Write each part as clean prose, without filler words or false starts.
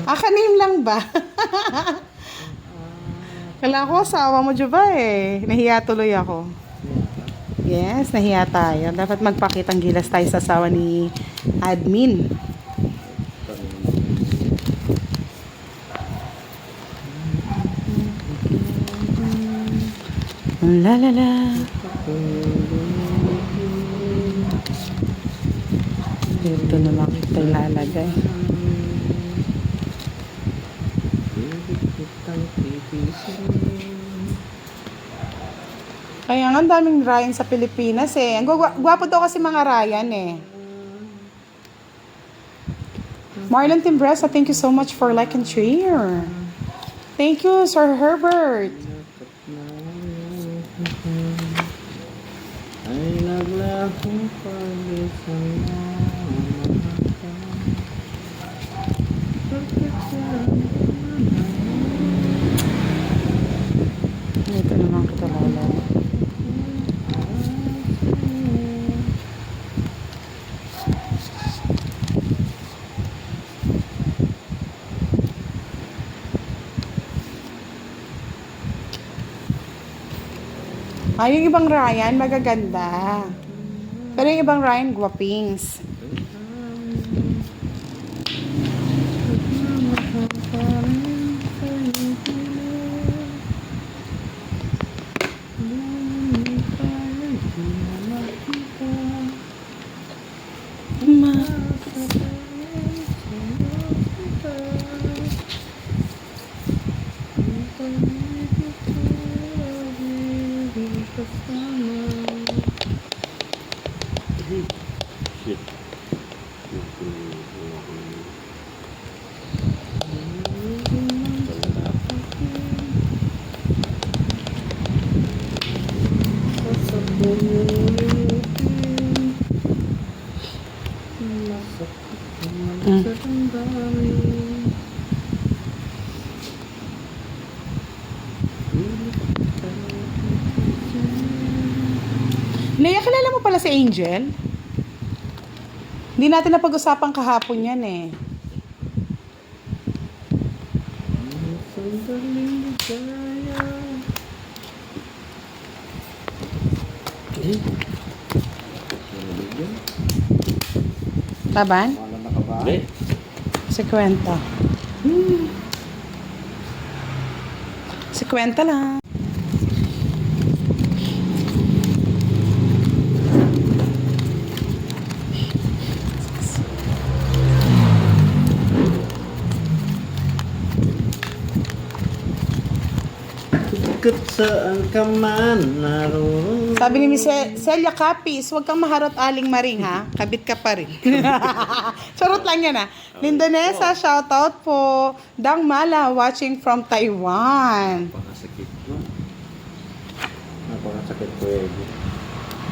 Kanim lang ba? Kala ko asawa mo, Juba eh. Nahiya tuloy ako. Yes, nahiya tayo. Dapat magpakitang gilas tayo sa asawa ni admin. La la la. Ito na lang ito ilalagay. Kaya nga, ang daming Ryan sa Pilipinas eh. Ang gwapo daw kasi mga Ryan eh. Marlon Timbresa, thank you so much for like and share. Thank you, Sir Herbert. Ay naglahong pag-isang Ito naman kita lala. Yung ibang Ryan, magaganda. Pero yung ibang Ryan, guwapings. Shit. Leia, kilala mo pala si Angel? Hindi natin napag-usapan kahapon yan eh. Taban? Hindi. Si Kwenta. Si Kwenta lang. Ikot saan ka man naroon. Sabi ni Miss Celia Capis, huwag kang maharot aling maring ha. Kabit ka pa rin. Charot lang yan ha. Lindonesa, shoutout po. Dang Mala, watching from Taiwan. Napakasakit mo. Napakasakit ko eh.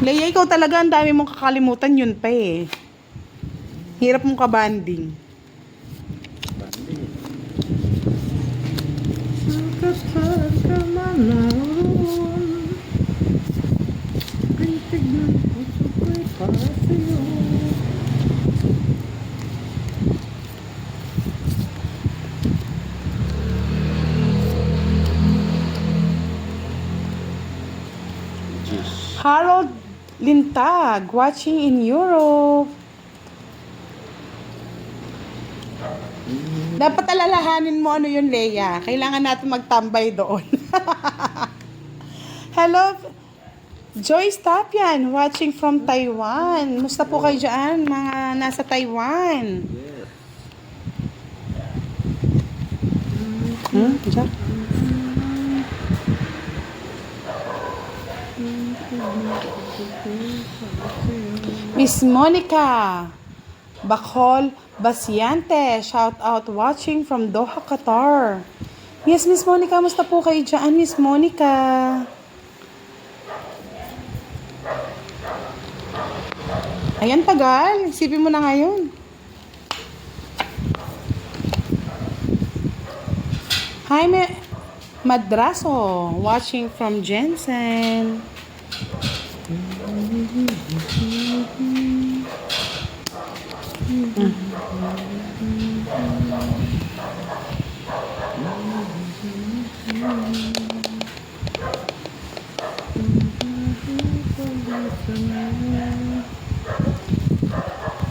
Leia, ikaw talaga ang dami mong kakalimutan, yun pa eh. Hirap mong kabanding. Ikot saan ka man naroon. Ay tignan puso ko'y para sa'yo. Harold Lintag, watching in Europe. Dapat alalahanin mo ano yun, Leia. Kailangan natin magtambay doon. Hello, Joyce Tapian, watching from Taiwan. Musta po kayo dyan, mga nasa Taiwan? Diyan? Miss Monica Bacol Basiante, shout out watching from Doha, Qatar. Yes, Miss Monica, musta po kayo dyan, Miss Monica? Ayan, tagal. Isipin mo na ngayon. Jaime Madraso, watching from Jensen.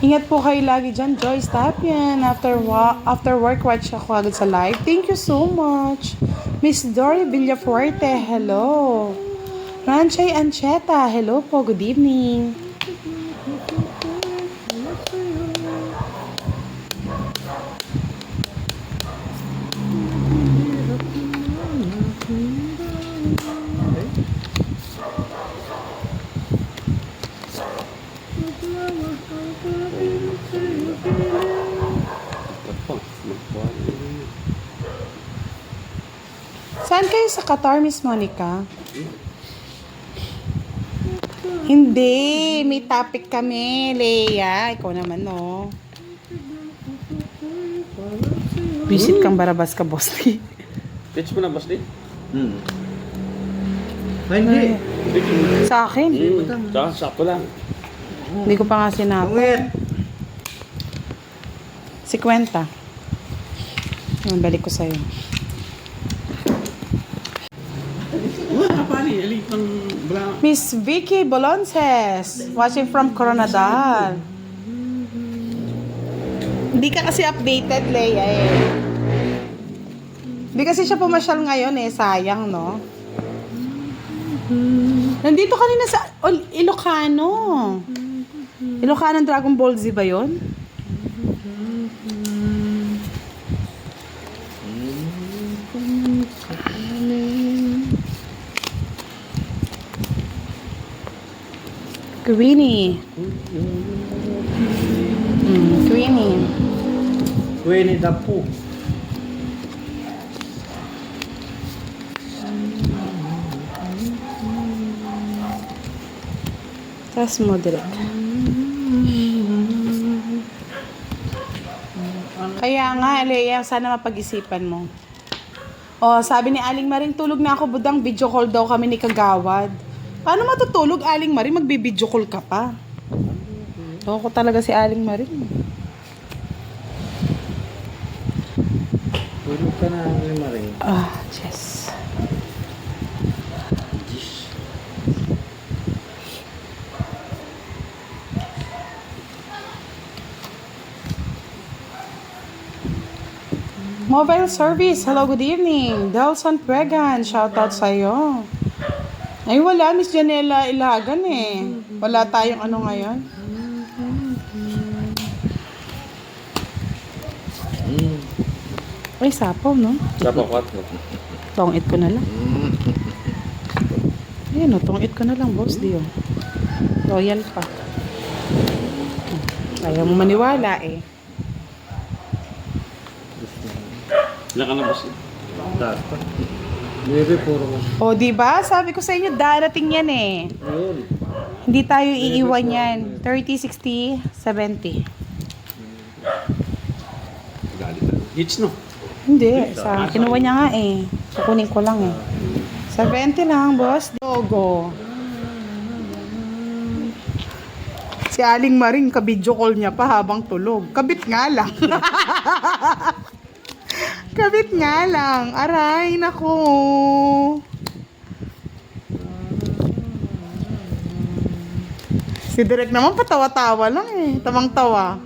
Ingat po kayo lagi dyan, Joyce Tapian. After work, watch ako agad sa live. Thank you so much. Miss Dory Villafuerte, hello. Ranchay Ancheta, hello po, good evening. Saan kayo sa Qatar, Miss Monica? Hindi, may topic kami, Leia. Ikaw naman, no? Visit kang barabas ka, boss. Pitch mo na, boss, di? Ay, hindi. Sa akin. Sakto lang. Hindi ko pa nga sinabi. Tungit. 50. Yung balik ko sa'yo. Wala pa rin. Alip ng bra. Miss Vicky Bolonces, watching from Coronadal. Hindi ka kasi updated, Leia, eh. Hindi kasi siya pumasyal ngayon, eh. Sayang, no? Nandito kanina sa Ilocano. Ilocano Dragon Ball Z ba yun? Queenie. Queenie. Winnie the Pooh. Tapos mo direct. Kaya nga, Leia, sana mapag-isipan mo. Oh, sabi ni Aling Maring, tulog na ako, budang video call daw kami ni Kagawad. Paano matutulog, Aling Maring? Magbi-video call ka pa. Loko talaga si Aling Maring. Tulog ka na, Maring. Ah, yes. Mobile service. Hello, good evening. Delson Pregan, shoutout sa'yo. Ay, wala, Miss Janela Ilagan eh. Wala tayong ano ngayon. Ay, sapaw, no? Sapaw 4. Tong-it ko na lang. Ayun, no, tong-it ko na lang, boss. Di, oh. Royal pa. Ayaw mo maniwala, eh. Ilan ka na, boss? Dapat. Bebe, puro mo. O, di ba? Sabi ko sa inyo, darating yan, eh. Ayun. Hindi tayo iiwan yan. 30, 60, 70. Galit na. Hits, no? Hindi. Kinuha niya nga, eh. Kukunin ko lang, eh. 70 lang, boss. Dogo. Si Aling Maring, ka-video call niya pa habang tulog. Kabit nga lang. Kabit nga lang. Aray, naku. Si Direk naman patawa-tawa lang eh. Tawang-tawa.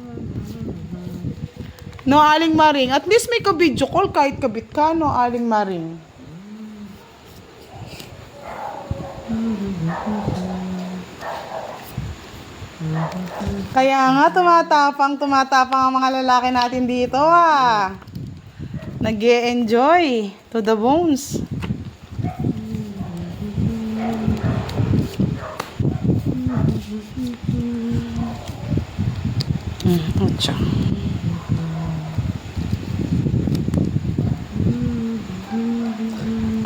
No, Aling Maring. At least may ka-video call kahit kabit ka, no, Aling Maring. Kaya nga, tumatapang ang mga lalaki natin dito, ah. Nag-e-enjoy to the bones. Ocho.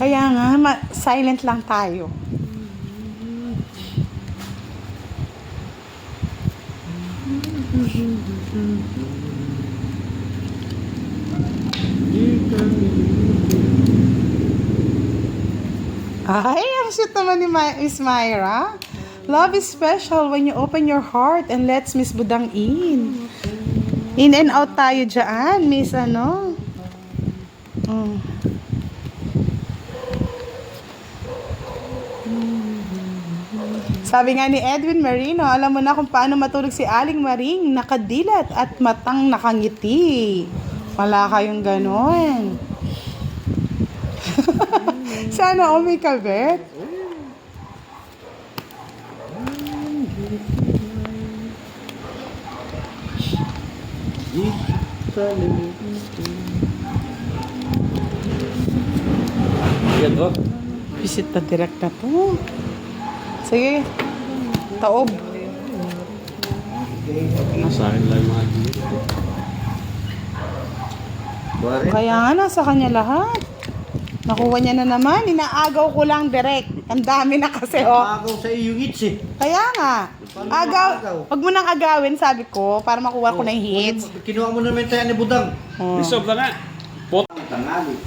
Kaya nga, silent lang tayo. Ay, ang cute naman ni Miss Myra. Love is special when you open your heart and lets Miss Budang in. In and out tayo dyan, Miss ano. Sabi nga ni Edwin Marino, alam mo na kung paano matulog si Aling Maring, nakadilat at matang nakangiti. Wala kayong ganon. Sana may kabet. Yan oh. Visit na direct na to. Sige. Taob. Sa akin lang mga dito. Kaya nga nasa kanya lahat. Nakuha niya na naman. Inaagaw ko lang direct. Ang dami na kasi oh. Agaw sa iyo hits eh. Kaya nga. Agaw. Wag mo nang agawin sabi ko para makuha ko na yung hits. Kinuha mo naman tayo ni Budang. Oh. Resolve na nga. Tangali.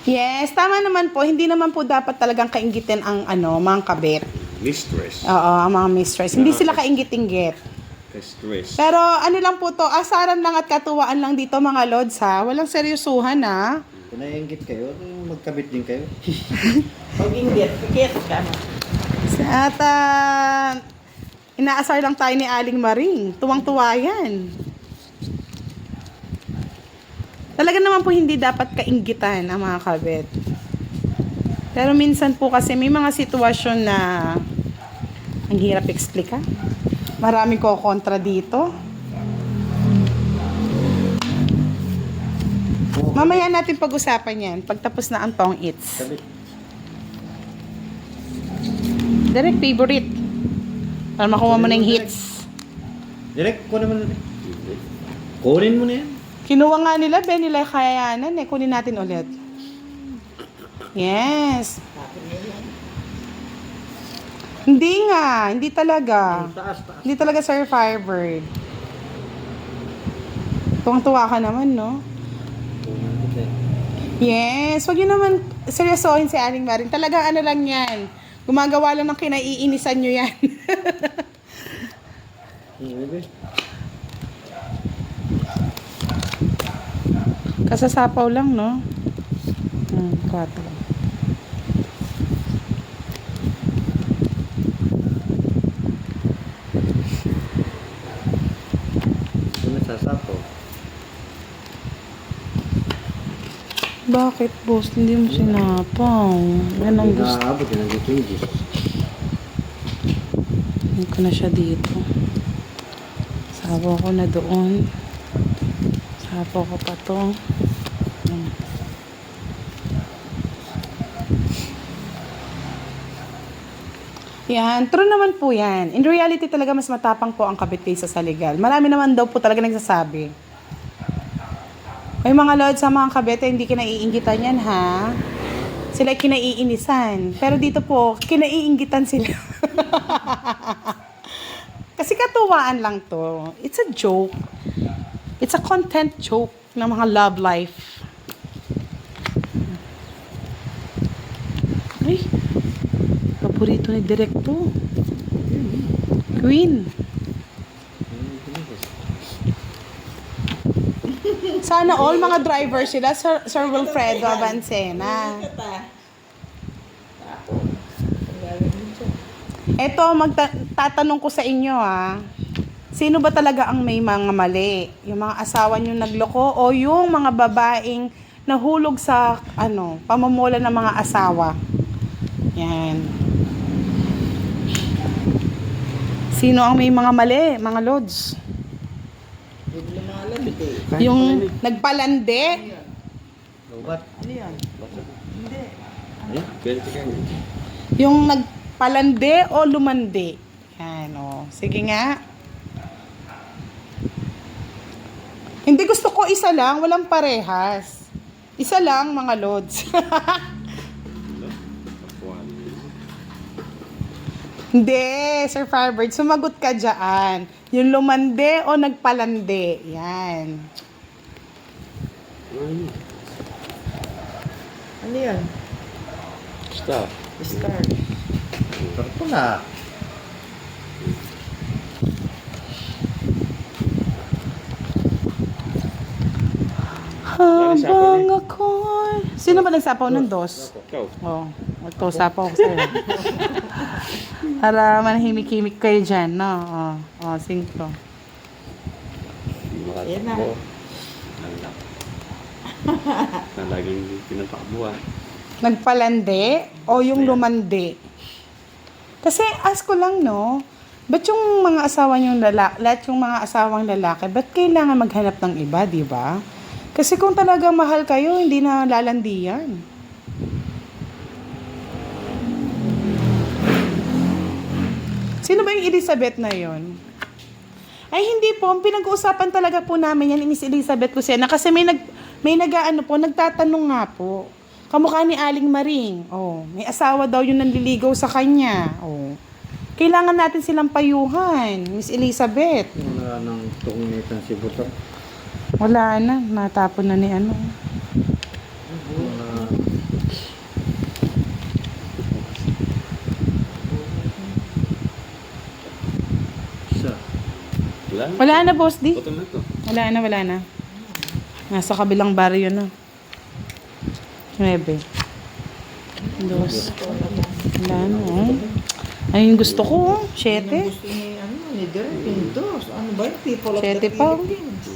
Yes, tama naman po. Hindi naman po dapat talagang kaingitin ang mga kabit. Mistress. Oo, ang mga mistress. Hindi sila kaingit-inggit. Stress. Pero ano lang po to, asaran lang at katuwaan lang dito mga lods ha. Walang seryosuhan ha. Kung naiingit kayo, magkabit din kayo. At inaasar lang tayo ni Aling Maring. Tuwang-tuwa yan. Talaga naman po hindi dapat kainggitan ang mga kabit. Pero minsan po kasi may mga sitwasyon na ang hirap explica. Marami ko kontra dito. Mamaya natin pag-usapan yan pagtapos na ang tong its. Kabit. Direct favorite. Para makuha mo na yung hits. Direct, kunin mo na rin. Kunin mo na yan. Kinuha nga nila, Ben, nila kayanan eh. Kunin natin ulit. Yes. Hindi nga, hindi talaga. Taas, taas. Hindi talaga Sir Firebird. Tuwang-tuwa ka naman, no? Yes, wag yun naman seryosohin si Aling Maring. Talaga ano lang yan. Gumagawa lang ng kinaiinisan nyo yan. Kasasapaw lang, no? 4. Kung nagsasapo. Bakit, boss? Hindi mo sinapaw. Yan ang gusto. Nakaabot yun ang gikinji. Hindi ko na siya dito. Sabaw ko na doon. Sabaw ko pa to. Yan, true naman po yan. In reality talaga mas matapang po ang kabit kaysa sa legal. Marami naman daw po talaga nagsasabi. May mga lods sa mga kabete, hindi kinaiinggitan yan ha. Sila kinaiinisan. Pero dito po, kinaiinggitan sila. Kasi katuwaan lang to. It's a joke. It's a content joke ng mga love life. Ay, paborito ni Direk to. Queen. Sana all mga driver sila, Sir Wilfredo Avancena. Eto, magtatanong ko sa inyo ha. Sino ba talaga ang may mga mali? Yung mga asawa nyo nagloko o yung mga babaeng nahulog sa pamamula ng mga asawa? Yan. Sino ang may mga mali, mga lods? Yung nagpalande. Lobat. Yung nagpalande o lumande. Yan, o. Sige nga. Hindi gusto ko isa lang, walang parehas. Isa lang, mga lods. Hindi, Sir Firebird, sumagot ka dyan. Yung lumande o nagpalande. Yan. Ano yan? Stop. Start. Tarto na. Habang ako... Sino ba nagsapaw ng dos? Ikaw. Oh, magkasapaw ko sa'yo. Para manahimik-himik kayo dyan, no? O, 5. Ayan na. Talagang pinatakbuhan. Nagpalandi o yung lumandi? Kasi ask ko lang, no? Ba't yung mga asawa niyong lalaki, lahat yung mga asawang lalaki, ba't kailangan maghanap ng iba, di ba? Kasi kung talagang mahal kayo, hindi na lalandi yan. Sino ba yung Elizabeth na yon? Ay, hindi po. Ang pinag-uusapan talaga po namin yan ni Miss Elizabeth Lucena kasi nagtatanong nga po. Kamukha ni Aling Maring. Oh, may asawa daw yung nanliligaw sa kanya. Oh. Kailangan natin silang payuhan, Miss Elizabeth. Wala nang tungitan si Butok. Wala na. Natapon na ni ano. Wala. Isa. Wala. Wala na, boss di. Putol na to. Wala na. Nasa kabilang baryo na. 9. 2. Wala na, oh. Ay, yung gusto ko, oh. 7. Gusto ni, ni Derek, yung dos. Ano ba yung people of the Siyete pa. Philippines?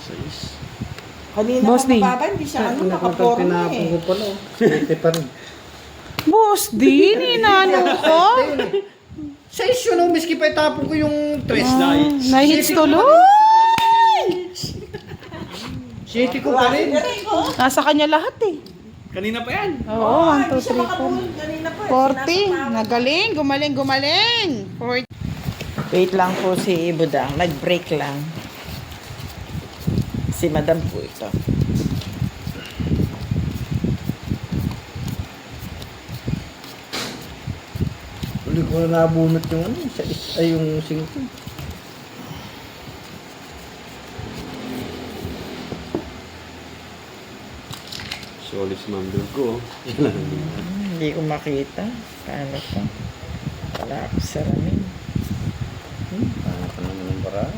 6. Kanina Boss pa Lee. mababa, hindi siya nakaporma eh. pala. Siyete pa rin. Boss di, ninanong ko. Sa isyo nung miski pa itapon ko yung tres na Nahits tuloy. Siyete ko pa rin. Nasa kanya lahat eh. Kanina pa yan. Oo, 1, 2, 3, 4. Kanina pa. 40. Nagaling. Gumaling. 40. Wait lang po si Budang. Nag-break lang. Si Madam po ito. Uli ko na nabunot yung ano, ay yung singko. Solid si Ma'am Virgo. Yan lang. Hindi ko makita. Paano to? Wala ako sa ramin. Paano ka naman ng bara?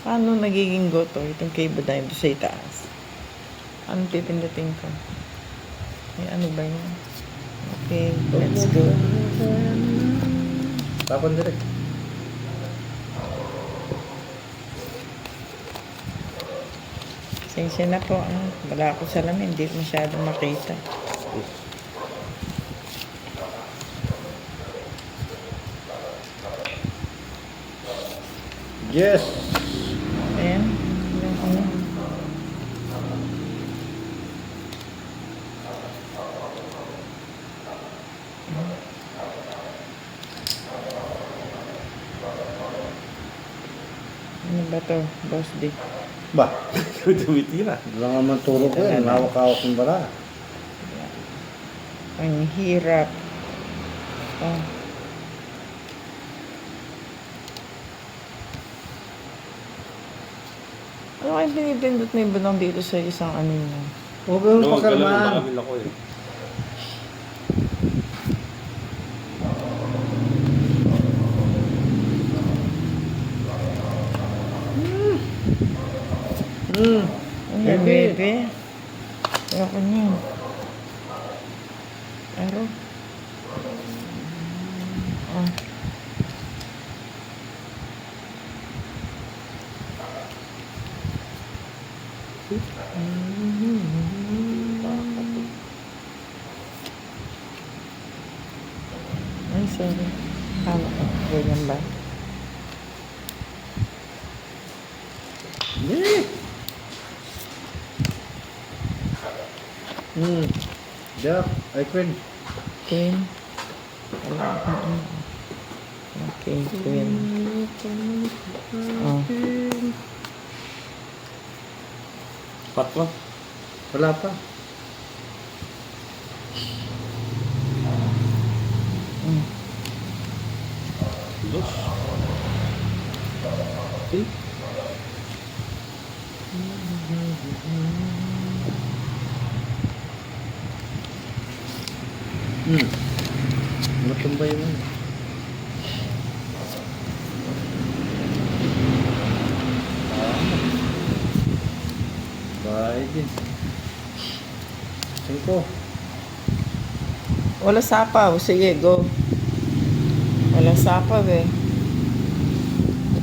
Paano nagiging goto itong kay Budang doon sa itaas? Ano pipindutin ko? May ano ba yun? Okay, let's go. Tapan direct. Sensya na po. Wala ako sa lamin. Hindi ko masyadong makita. Yes! Ayan. Yung ano. Ano ba to, Boss D? Ba? Tumitira. Wala nga man turo ko yan. Hawak-hawak ng bara. Ang hirap. Oh. Ano kayong pinipindot na yung Budang dito sa isang ano niya? Huwag kang No, pakalman. baka ako eh. Ano yan, Bebe. bebe? Ayoko niyan. Aro. Ah. Ay, sorry. Tama ko. Ganyan ba? Eh! Jack, ay Queen. Queen. Wala akong ano. Okay, Queen. Oh. Patwa. Wala pa. Dos. Okay. Matumba yun. Bye din. ko. Wala sapaw. Sige, go. Wala sapaw eh.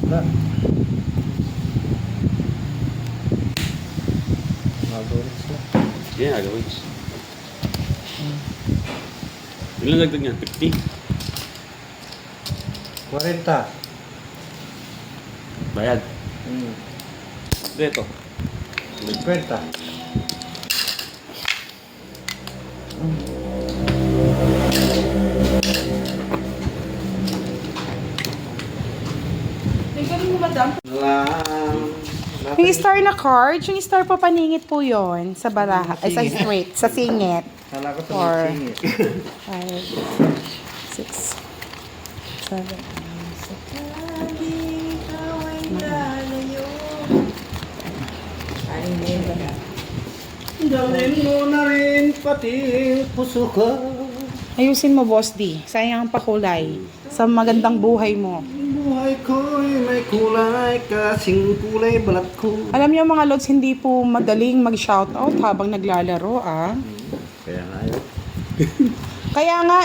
Wala. Mabulis na. Yeah, gawin ko. Ilan nagdag niya? 50? 40. Bayad. Hmm. Dito. 50. Tingnan mo, madam. Lang. Yung star na card, yung star pa paningit po yon sa baraha, ay sa straight, sa singit. Kala ko Or- tumisingit. 5, 6, 7, Dalhin mo na rin pati puso ko. Ayusin mo, Boss D. Sayang ang pakulay sa magandang buhay mo. Buhay ko'y may kulay, kasing kulay balat ko. Alam niyo mga lods, hindi po madaling mag-shoutout habang naglalaro, ah. Kaya nga yun. Kaya nga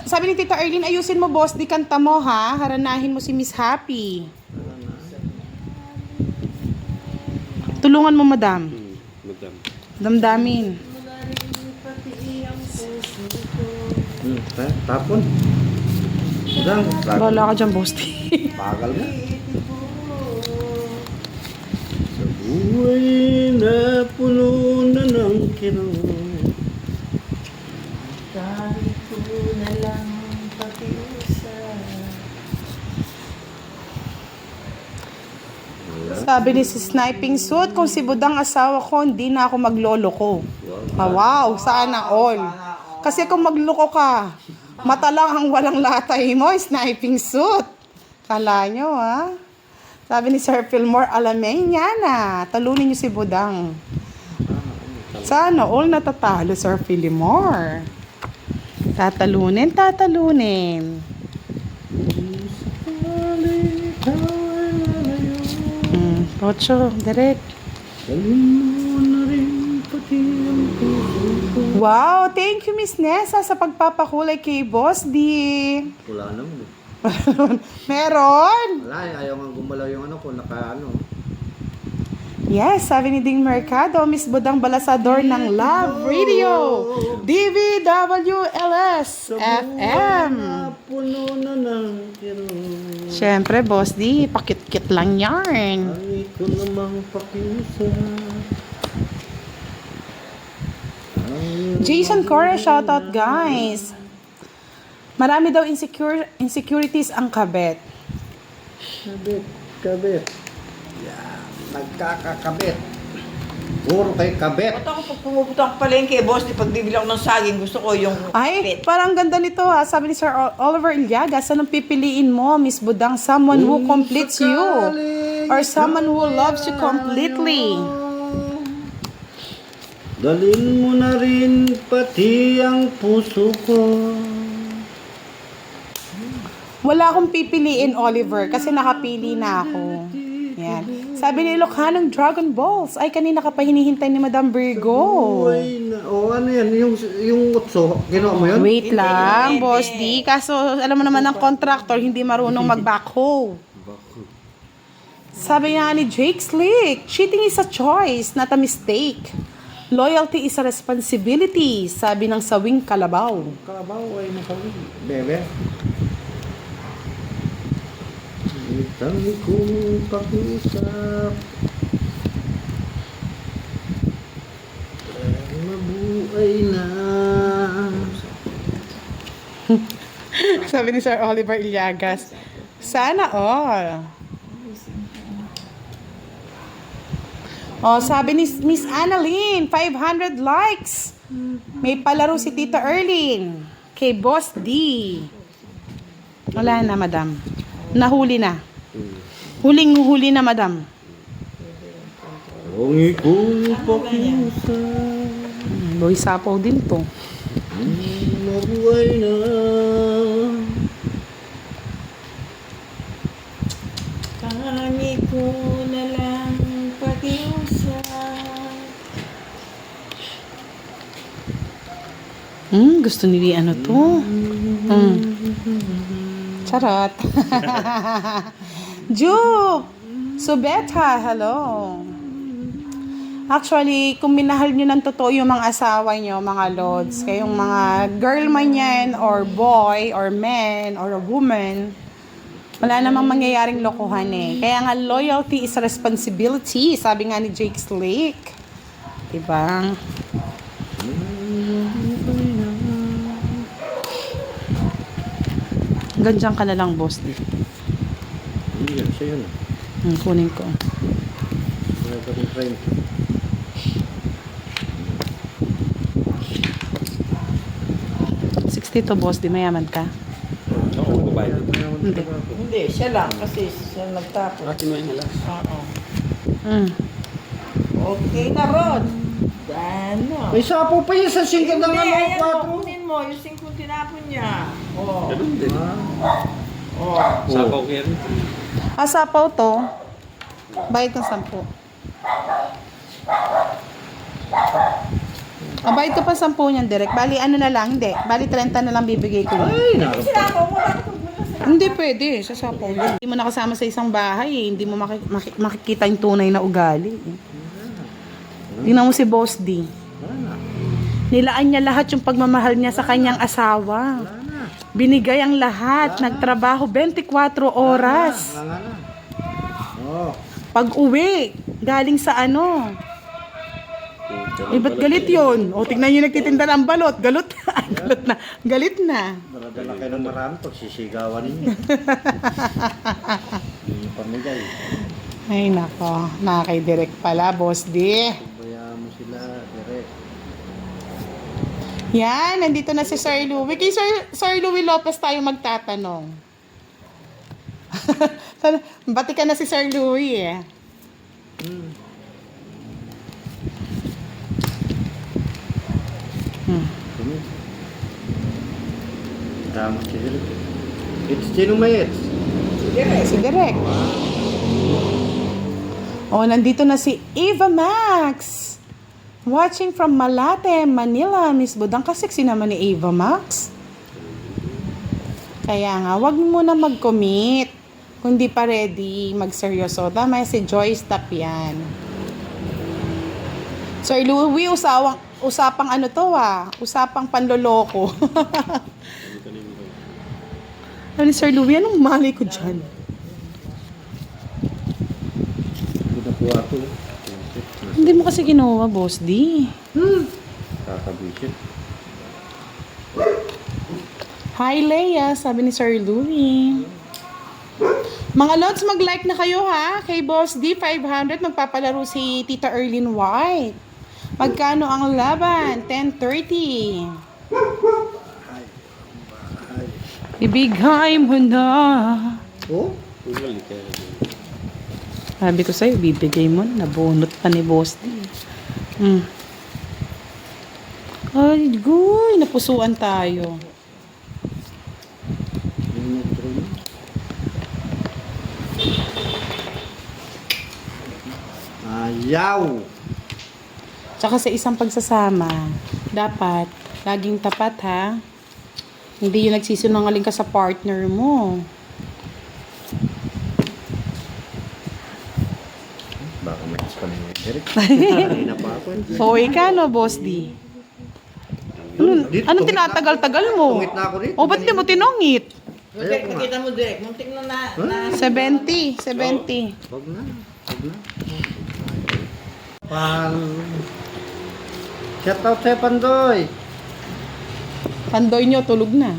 sabi ni Tita Arlene, ayusin mo, Boss D, kanta mo, ha? Haranahin mo si Miss Happy. Tulungan mo, madam. Magdam. Damdamin. Tapon. Udang, Bala ka dyan, Boss D. pagal mo. Sa buhay na puno na ng kirong. Kahit ko na lang pakiusap. Sabi ni si Sniping Suit, kung si Budang asawa ko, hindi na ako maglolo ko. Ah, wow, sana all. Kasi kung magloko ka, mata lang ang walang latay mo, Sniping Suit. Kala nyo, ha? Sabi ni Sir Fillmore, alamin niya na. Talunin niyo si Budang. Sana all natatalo, Sir Fillmore. Tatalunin, tatalunin. Ocho, direct. Dalhin mo na rin pati ang puso ko. Wow, thank you, Miss Nessa, sa pagpapakulay kay Boss D. Wala naman eh. Meron? Wala eh, ayaw nga gumalaw yung ano ko, naka ano. Yes, sabi ni Ding Mercado, Miss Budang Balasador ng Love Radio, DVWLS, FM. Puno na ng kirong. Siyempre, Boss D, pakit-kit lang yarn. Ay ko namang pakiusap. Jason Correa, shoutout guys. Marami daw insecurities ang kabet. Kabit, kabit. Yeah, nagkakakabit. Puro kay kabit. Ba't ako pag pumupunta ako palengke, boss, di pag bibili ako ng saging, gusto ko yung Ay, pit. parang ganda nito ha. Sabi ni Sir Oliver Iliagas, anong pipiliin mo, Miss Budang? Someone who completes you or someone who loves you completely? Dalhin mo na rin pati ang puso ko. Wala akong pipiliin, Oliver, kasi nakapili na ako. Yan. Sabi ni Ilochanong Dragon Balls, ay kanina ka pa hinihintay ni Madam Virgo. Buhay na, ano yan, yung utso, ginawa mo yun? Wait lang, Hindi. Boss D. Kaso, alam mo naman ang contractor, hindi marunong mag-backhoe. Sabi nga ni Jake Slick, cheating is a choice, not a mistake. Loyalty is a responsibility, sabi ng Sawing Kalabaw. Kalabaw ay nakawin. Bebe. Itang kong pakiusap. Ay mabuhay na. Sabi ni Sir Oliver Iliagas, sana all. Oh, sabi ni Miss Annalyn, 500 likes. May palaro si Tita Erlyn kay Boss D. Wala na, madam. Nahuli na. Huling-huli na, madam. Kung ikong pakiusap. Boy sapaw din to. Mabuhay na. Kami ko na lang pakiusap. Gusto ni ano to? Charot. Ju! Subeta, hello. Actually, kung minahal nyo ng totoo yung mga asawa nyo, mga lods, kayong mga girl man yan, or boy, or man, or a woman, wala namang mangyayaring lokohan eh. Kaya nga, loyalty is responsibility, sabi nga ni Jake Slake. Diba? Ganyan ka na lang, boss. Hindi yan, siya yun. Kunin ko. Wala pa rin try. 62, boss. Di mayaman ka? Oo, babae. Hindi. Hindi, siya lang. Kasi siya nagtapos. Akin mo yung halas. Oo. Mm. Okay na, Rod. Ano? May sapo pa yun sa singkat ng Hindi, ano, ayan mo. 4. Kunin mo. Yung 5 tinapon niya. Oh. Ganun din. Oh. Sapaw ko yan. Asapaw to. Bayad ng 10. Bayad ka pa 10 niyan, direct. Bali, ano na lang, hindi. Bali, 30 na lang bibigay ko. Ay, naku. Sinapaw mo. Bakit huwag mo na sinapaw? Hindi pwede, sasapaw. Hindi mo nakasama sa isang bahay, eh. Hindi mo makikita yung tunay na ugali. Eh. Tingnan mo si Boss D. Nilaan niya lahat yung pagmamahal niya sa kanyang asawa. Binigay ang lahat. Nagtrabaho 24 oras. Wala na. Oh. Pag uwi, galing sa ano. Eh, ba't galit yun? O, tignan nyo nagtitinda ng balot. Galot na. Galot na. Galit na. Daradala kayo ng marami pag sisigawan ninyo. Hindi pamigay. Ay, nako. Nakakay-direct pala, Boss D. Bayaan mo sila, direct. Yan, nandito na si Sir Louie. Kay Sir Louie Lopez tayo magtatanong. Bati ka na si Sir Louie eh. Dama si direct. It's sino may it's? Si Direk. Oh, nandito na si Eva Max. Watching from Malate, Manila. Miss Budang, kasi naman ni Eva Max. Kaya nga, wag mo na mag-commit. Kung di pa ready, magseryoso. Tama si Joyce Tapian. Sir Louie, usapang ano to usapang panloloko. Ano Sir Louie, anong mali ko dyan? Buda po ako. Hindi mo kasi ginawa, Boss D. Kakabisit. Hi, Leia, sabi ni Sir Louie. Mga lods, mag-like na kayo ha. Kay Boss D, 500. Magpapalaro si Tita Erlyn White. Magkano ang laban? 10:30. Ibigay mo na. Oh? Sabi ko sa'yo, bibigay mo na. Nabunot pa ni Boss D. Ay, guy. Napusuan tayo. Ayaw! Tsaka sa isang pagsasama, dapat laging tapat ha. Hindi yung nagsisinungaling ka sa partner mo. Baka matis pa na yung direct. Kanina pa ako. Hoy ka no, Boss D? Anong tinatagal-tagal mo? Tungit na ako rito. O, ba't di mo tinungit? Muntik, nakita mo direct. Muntik na 70. Huwag na. Shout out sa'yo, Pandoy. Pandoy nyo, tulog na.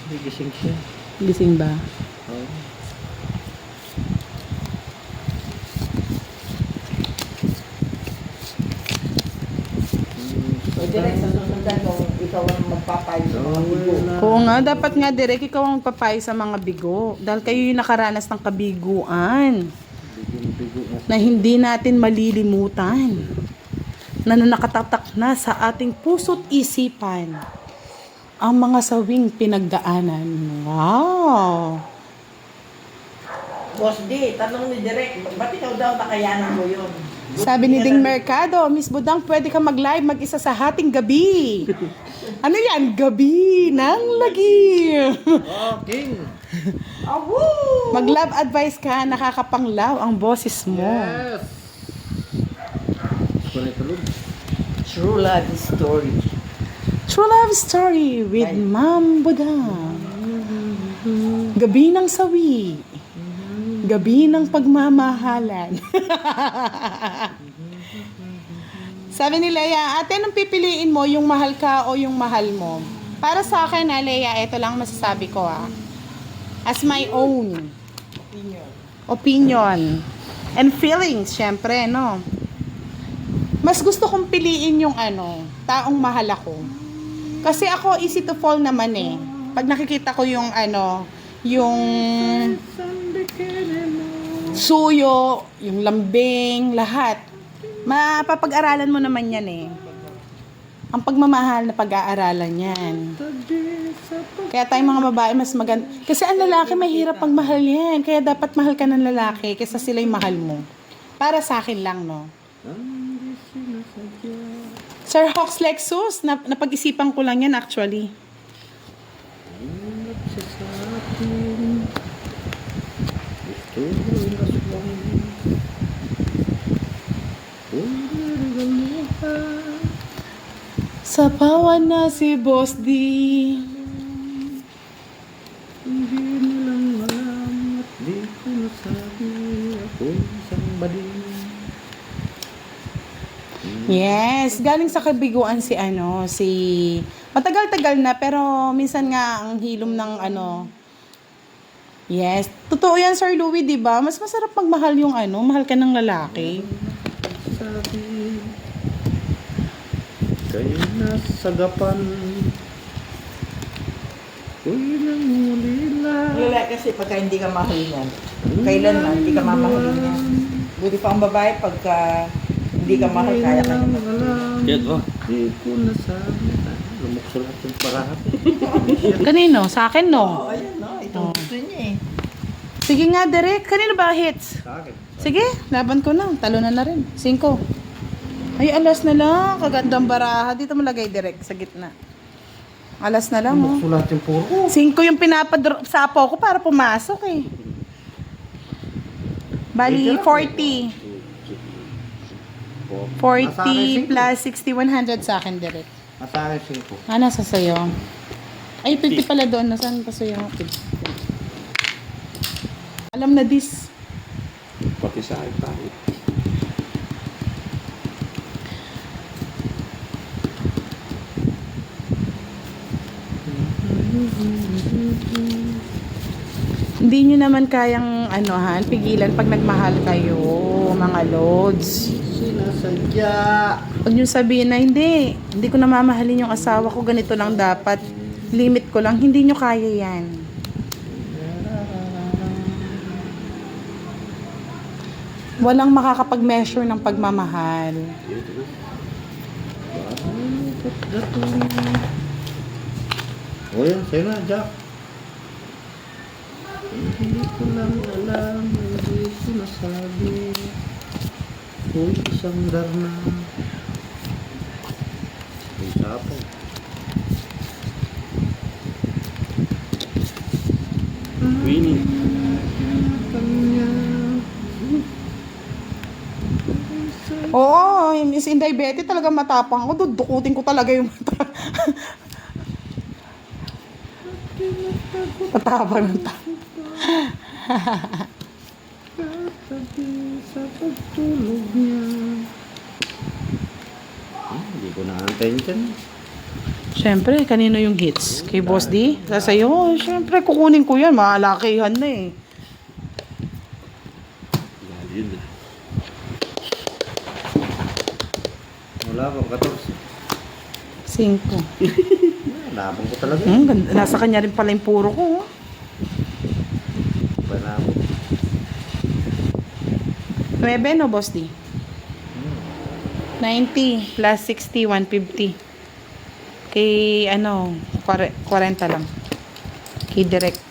Gigising siya. Gising ba? Oh. O direct sa susundan kung ikaw ang magpapayo sa mga bigo. Oo nga, dapat nga direct ikaw ang magpapayo sa mga bigo. Dahil kayo yung nakaranas ng kabiguan. Bigo na. Na hindi natin malilimutan. Na nakatatak na sa ating puso't isipan ang mga sawing pinagdaanan. Wow! Boss D, tanong ni Direk, ba't ikaw daw nakayanan mo yun? Sabi ni Ding Mercado, Miss Budang, pwede ka mag-live mag-isa sa hating gabi. Ano yan? Gabi ng lagi. Oh, King! Mag-love advice ka, nakakapanglaw ang boses mo. Yes! Gusto ko na itulog. True love story. True love story with Ma'am Buda. Gabi ng sawi. Gabi ng pagmamahalan. Sabi ni Leia, ate, anong pipiliin mo, yung mahal ka o yung mahal mo? Para sa akin, Leia, ito lang masasabi ko, as my own opinion and feelings, syempre, no? Mas gusto kong piliin yung taong mahal ako. Kasi ako, easy to fall naman eh. Pag nakikita ko yung yung suyo, yung lambing, lahat. Mapapag-aralan mo naman yan eh. Ang pagmamahal na pag-aaralan yan. Kaya tayong mga babae mas maganda. Kasi ang lalaki mahirap pagmahal yan. Kaya dapat mahal ka ng lalaki kaysa sila'y mahal mo. Para sa akin lang, no? Sir Hawks Lexus, napag-isipan ko lang yan actually. Sa pawan na si Boss D. Hindi nilang alam at di ko nasabi ako isang bading. Yes, galing sa kabiguan si matagal-tagal na pero minsan nga ang hilom ng Yes, totoo yan Sir Louie, 'di ba? Mas masarap magmahal yung mahal ka ng lalaki. Sabi kayo nasagapan ko'y nangulila. Lalaki kasi pagka hindi ka mahal niyan, kailanman hindi ka mamahalin niyan. Buti pa ang babae pagka hindi ka mahal, kaya ka naman. Yan oh. Di ko nasabi. Lumukso lahat yung parahat. Kanino? Sa akin, no? Ayan no, itong gusto niya eh. Sige nga, Derek. Kanino ba hits? Sa akin. Sige, laban ko na. Talunan na rin. 5. Ay, alas na lang. Kagandang baraha. Dito mo lagay, Derek, sa gitna. Alas na lang, oh. Lumukso lahat yung puro. 5 yung pinapadrop sa apo ko para pumasok, eh. Bali, 40. 40 plus 60, 100 sa akin, Derek. Nasa akin 5. Nasa sa'yo. Ay, 50 pala doon. Nasaan pa sa'yo? Alam na this. Pati sa akin tayo. Hindi nyo naman kayang pigilan pag nagmahal kayo, mga lods. Sinasadya. Huwag nyo sabihin na hindi ko namamahalin yung asawa ko, ganito lang dapat. Limit ko lang, hindi nyo kaya yan. Walang makakapag-measure ng pagmamahal. O yan, sa'yo na, Jack. Hindi ko lang alam, hindi ko nasabi. Uy, isang darna. May sapaw. Winnie. Oo, Miss Inday Betty talaga matapang ako. Dudukutin ko talaga yung mata. Matapang ng tao. Katabi sa pagtulog niya. Hindi ko na-antayin dyan. Siyempre, kanino yung hits? Kay Boss D? Sa'yo? Siyempre, kukunin ko yan. Malakihan na eh. Yun na. Wala pa, 14. 5. Labang ko talaga. Ganda. Nasa kanya rin pala yung puro ko. Oh. Palabang. 9 no, Boss D? 90 plus 60, 150. Kay 40 lang. Kay Direct.